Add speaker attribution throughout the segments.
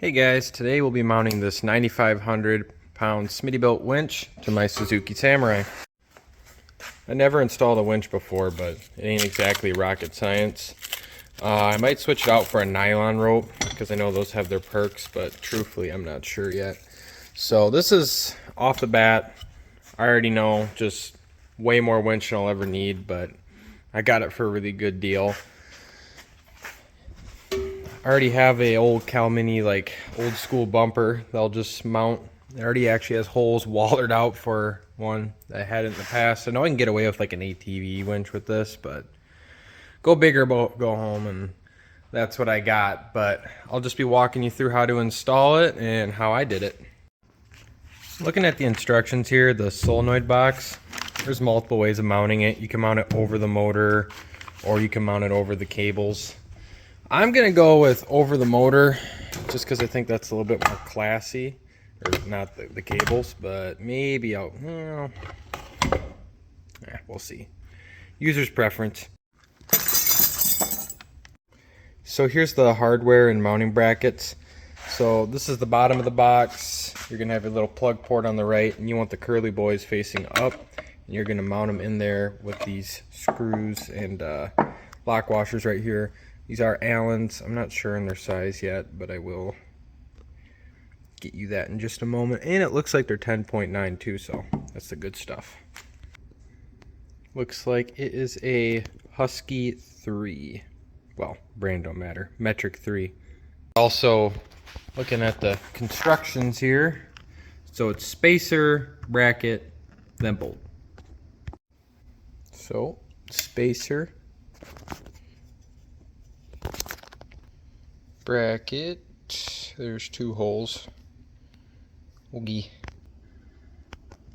Speaker 1: Hey guys, today we'll be mounting this 9,500 pound Smittybilt winch to my Suzuki Samurai. I never installed a winch before, but it ain't exactly rocket science. I might switch it out for a nylon rope because I know those have their perks, but truthfully I'm not sure yet. So this is off the bat, I already know, just way more winch than I'll ever need, but I got it for a really good deal. I already have a old Cal Mini, like old school bumper that I'll just mount. It already actually has holes wallered out for one that I had in the past. I know I can get away with like an ATV winch with this, but go big or go home, and that's what I got. But I'll just be walking you through how to install it and how I did it. Looking at the instructions here, the solenoid box, there's multiple ways of mounting it. You can mount it over the motor, or you can mount it over the cables. I'm gonna go with over the motor just because I think that's a little bit more classy, or not the cables, but maybe I'll, we'll see. User's preference. So here's the hardware and mounting brackets. So this is the bottom of the box. You're gonna have a little plug port on the right, and you want the curly boys facing up, and you're gonna mount them in there with these screws and lock washers right here. These are Allen's. I'm not sure in their size yet, but I will get you that in just a moment. And it looks like they're 10.9 too, so that's the good stuff. Looks like it is a Husky 3. Well, brand don't matter. Metric 3. Also, looking at the constructions here. So it's spacer, bracket, then bolt. So, spacer, bracket, there's two holes. Oogie.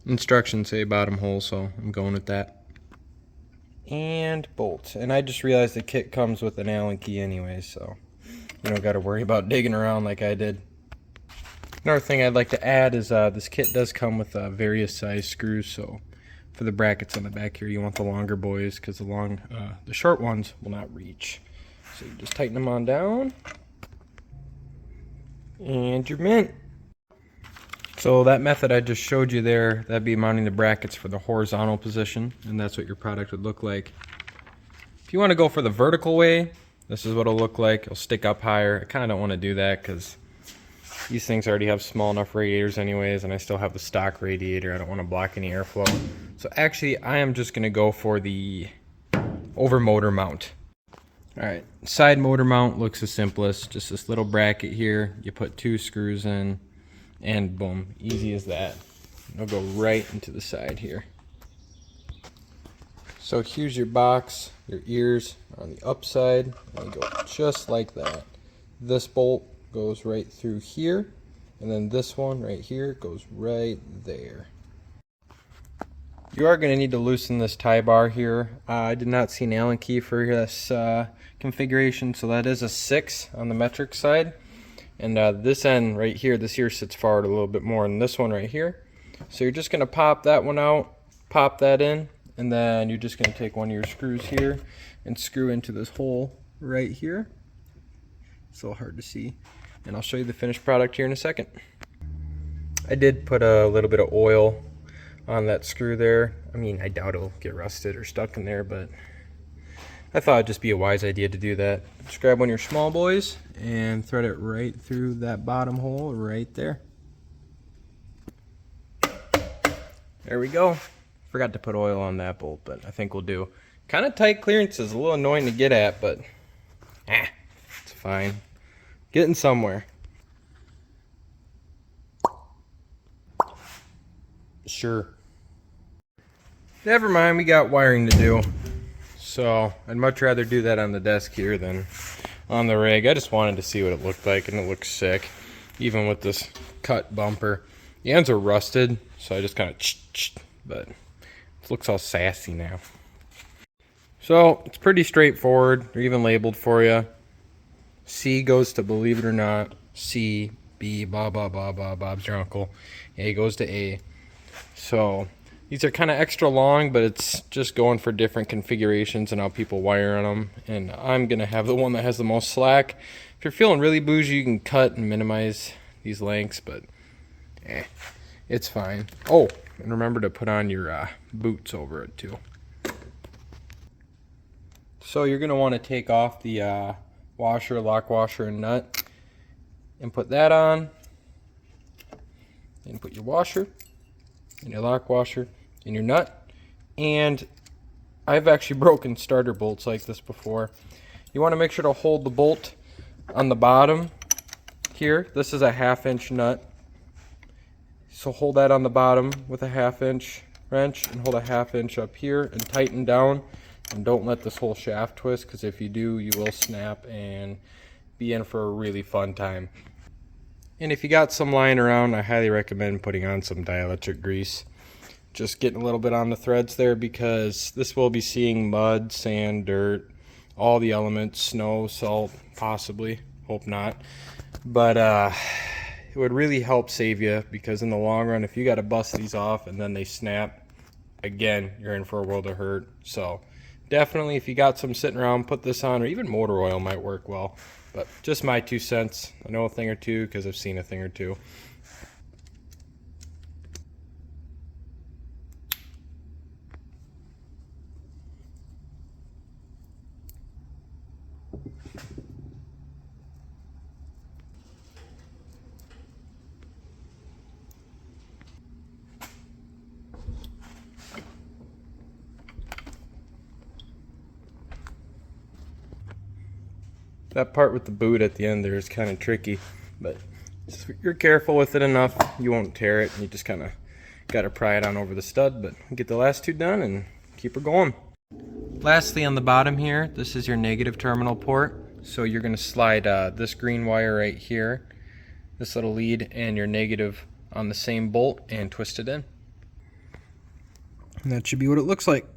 Speaker 1: Instructions say bottom hole, so I'm going with that. And bolt. And I just realized the kit comes with an Allen key anyway, so you don't got to worry about digging around like I did. Another thing I'd like to add is this kit does come with various size screws, so for the brackets on the back here, you want the longer boys because the short ones will not reach. So you just tighten them on down. And you're mint. So that method I just showed you there, that'd be mounting the brackets for the horizontal position, and that's what your product would look like. If you want to go for the vertical way, this is what it'll look like. It'll stick up higher. I kind of don't want to do that because these things already have small enough radiators anyways, and I still have the stock radiator. I don't want to block any airflow. So actually, I am just going to go for the over motor mount. Alright, side motor mount looks the simplest. Just this little bracket here. You put two screws in, and boom, easy as that. It'll go right into the side here. So here's your box, your ears are on the upside, and they go just like that. This bolt goes right through here, and then this one right here goes right there. You are going to need to loosen this tie bar here. I did not see an Allen key for this configuration, so that is a 6 on the metric side. And this end right here, this here sits forward a little bit more than this one right here. So you're just going to pop that one out, pop that in, and then you're just going to take one of your screws here and screw into this hole right here. It's a little hard to see. And I'll show you the finished product here in a second. I did put a little bit of oil on that screw there. I mean, I doubt it'll get rusted or stuck in there, but I thought it'd just be a wise idea to do that. Just grab one of your small boys and thread it right through that bottom hole right there. There we go. Forgot to put oil on that bolt, but I think we'll do. Kind of tight clearances, a little annoying to get at, but it's fine. Getting somewhere. Sure. Never mind, we got wiring to do. So I'd much rather do that on the desk here than on the rig. I just wanted to see what it looked like, and it looks sick. Even with this cut bumper. The ends are rusted, so I just kind of but it looks all sassy now. So it's pretty straightforward. They're even labeled for you. C goes to believe it or not. C, B, blah, blah, blah, blah, Bob's your uncle. A goes to A. So these are kind of extra long, but it's just going for different configurations and how people wire on them. And I'm going to have the one that has the most slack If you're feeling really bougie, you can cut and minimize these lengths, but it's fine. Oh, and remember to put on your boots over it too. So you're going to want to take off the washer, lock washer, and nut, and put that on. And put your washer, and your lock washer, and your nut. And I've actually broken starter bolts like this before. You want to make sure to hold the bolt on the bottom here. This is a 1/2 inch nut. So hold that on the bottom with a 1/2 inch wrench and hold a 1/2 inch up here and tighten down. And don't let this whole shaft twist, because if you do, you will snap and be in for a really fun time. And if you got some lying around, I highly recommend putting on some dielectric grease. Just getting a little bit on the threads there, because this will be seeing mud, sand, dirt, all the elements, snow, salt, possibly, hope not. But it would really help save you, because in the long run, if you got to bust these off and then they snap, again, you're in for a world of hurt. So definitely, if you got some sitting around, put this on, or even motor oil might work well. But just my 2 cents. I know a thing or two because I've seen a thing or two. That part with the boot at the end there is kind of tricky, but if you're careful with it enough, you won't tear it. You just kind of got to pry it on over the stud, but get the last 2 done and keep her going. Lastly, on the bottom here, this is your negative terminal port. So you're going to slide this green wire right here, this little lead, and your negative on the same bolt and twist it in. And that should be what it looks like.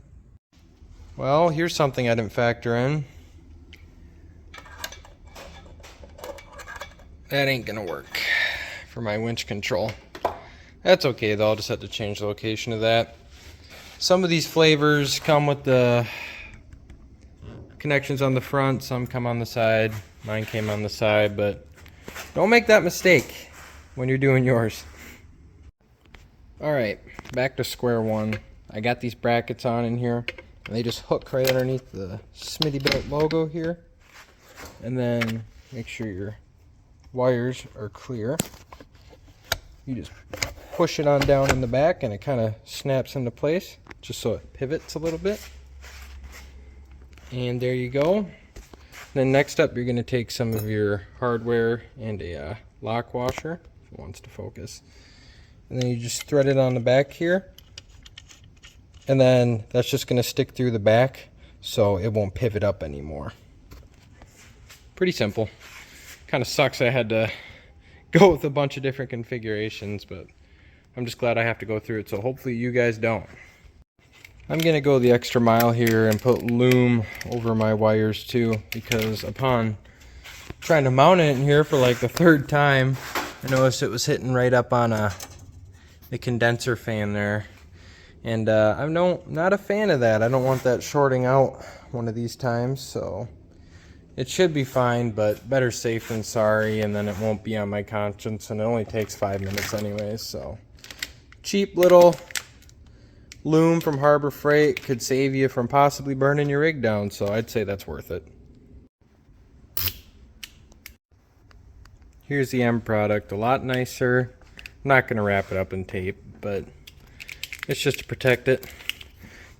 Speaker 1: Well, here's something I didn't factor in. That ain't gonna work for my winch control. That's okay though, I'll just have to change the location of that. Some of these flavors come with the connections on the front, some come on the side. Mine came on the side, but don't make that mistake when you're doing yours. Alright, back to square one. I got these brackets on in here, and they just hook right underneath the Smittybilt logo here. And then make sure your wires are clear. You just push it on down in the back and it kind of snaps into place, just so it pivots a little bit. And there you go. Then next up, you're going to take some of your hardware and a lock washer, if it wants to focus. And then you just thread it on the back here. And then that's just going to stick through the back, so it won't pivot up anymore. Pretty simple. Kind of sucks I had to go with a bunch of different configurations, but I'm just glad I have to go through it, so hopefully you guys don't. I'm going to go the extra mile here and put loom over my wires too, because upon trying to mount it in here for like the 3rd time, I noticed it was hitting right up on the condenser fan there. And I'm not a fan of that. I don't want that shorting out one of these times, so it should be fine, but better safe than sorry, and then it won't be on my conscience, and it only takes 5 minutes anyways, so. Cheap little loom from Harbor Freight could save you from possibly burning your rig down, so I'd say that's worth it. Here's the end product, a lot nicer. I'm not going to wrap it up in tape, but it's just to protect it.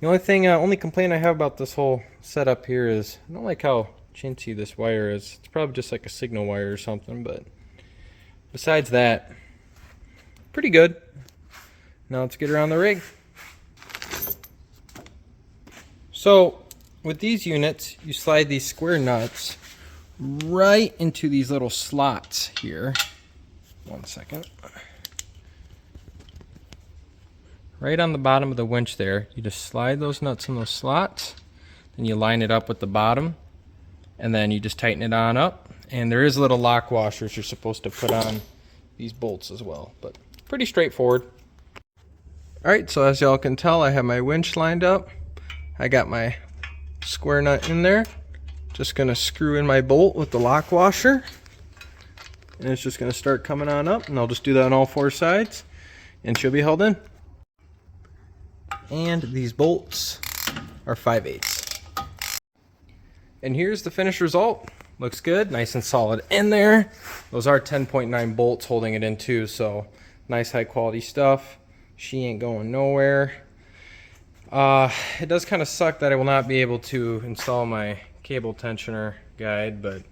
Speaker 1: The only complaint I have about this whole setup here is I don't like how chintzy this wire is. It's probably just like a signal wire or something, but besides that, pretty good. Now let's get around the rig. So with these units, you slide these square nuts right into these little slots here. One second. Right on the bottom of the winch there, you just slide those nuts in those slots, then you line it up with the bottom, and then you just tighten it on up. And there is little lock washers you're supposed to put on these bolts as well, but pretty straightforward. Alright, so as y'all can tell, I have my winch lined up. I got my square nut in there. Just gonna screw in my bolt with the lock washer, and it's just gonna start coming on up, and I'll just do that on all 4 sides, and she'll be held in. And these bolts are 5/8. And here's the finished result. Looks good, nice and solid in there. Those are 10.9 bolts holding it in too, so nice high quality stuff. She ain't going nowhere. It does kind of suck that I will not be able to install my cable tensioner guide, but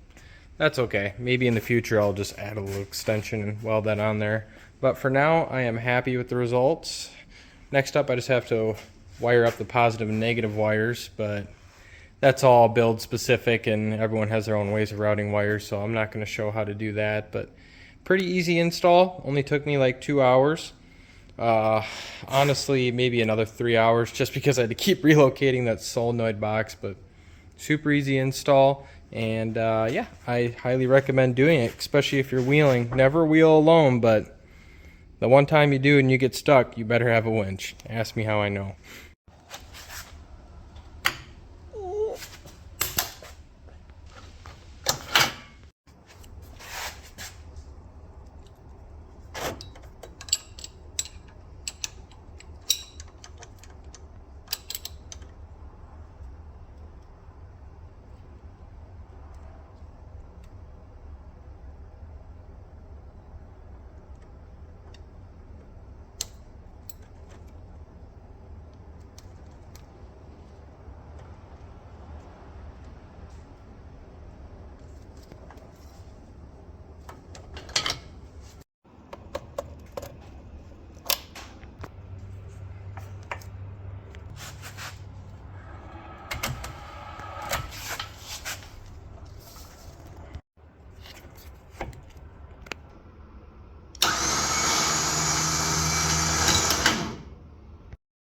Speaker 1: that's okay. Maybe in the future I'll just add a little extension and weld that on there. But for now, I am happy with the results. Next up, I just have to wire up the positive and negative wires, but that's all build specific and everyone has their own ways of routing wires, so I'm not going to show how to do that. But pretty easy install, only took me like 2 hours. Honestly, maybe another 3 hours just because I had to keep relocating that solenoid box, but super easy install. And yeah, I highly recommend doing it, especially if you're wheeling. Never wheel alone, but the one time you do and you get stuck, you better have a winch. Ask me how I know.